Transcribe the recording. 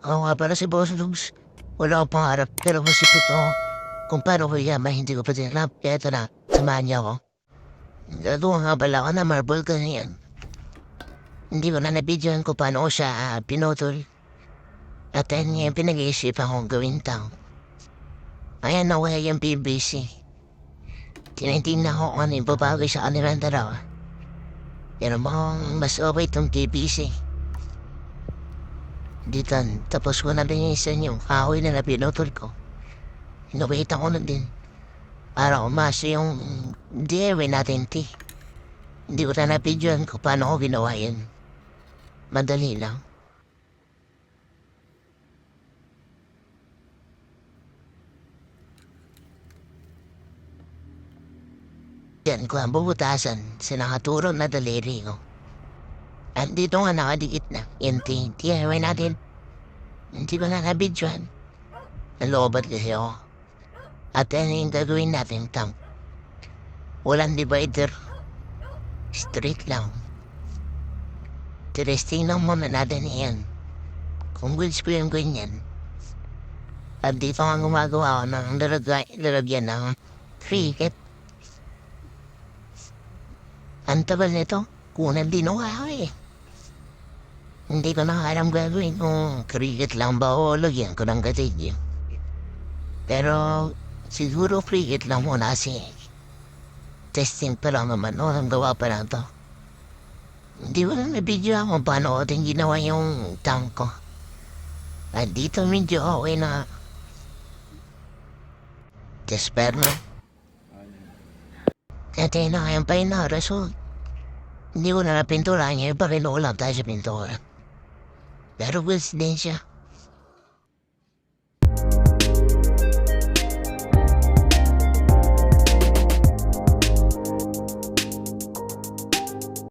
Oo nga pala si Boss Lubs. Wala akong pangarap pero masipot ako. Kung paano ko yaman, hindi ko pa din alam. Kaya ito na, samahan niya ako. Gagawa nga pala ako na marble ganyan. Hindi ko na nabidyohan ko paano ko siya pinutol. At ayun nga yung pinag-iisipan kong gawin tao. Ayan na wala yung PVC. Tinitingnan ko kung ano yung babagay sa kanilang dalawa. Pero mukhang mas okay itong PVC. Dito, tapos ko na din yung isa niyo. Kahoy na pinutol ko. Inuwitan ko na din. Para umasa yung DIY natin, ti. Hindi ko na napidyohan ko paano ko ginawa yan. Madali lang. Yan ko ang bubutasan sa nakaturo na daliri ko. At dito nga nakadikit na. Yan, ti. DIY natin. Hindi ko na nabidyohan. Nalobat kasi ako. At yan yung gagawin natin, tang. Walang divider. Straight lang. Testing lang muna natin yan. Kung goods ko yung ganyan. At dito nga gumagawa ako ng lalagyan ng cricket. Ang tagal nito. Kunang dinuha ako eh. Hindi ko na alam gagawin kung cricket lang ba o lagyan ko ng gatilyo. Pero siguro cricket lang muna kasi testing pa lang naman. Walang gawa pa lang to. Hindi ko lang na-video kung paano ko din ginawa yung tank ko. At dito medyo okay na. Despair na. At yun na yung pa yun na result. Hindi ko na napintura niya. Pakinulang tayo sa pintura. Pero gusto din siya.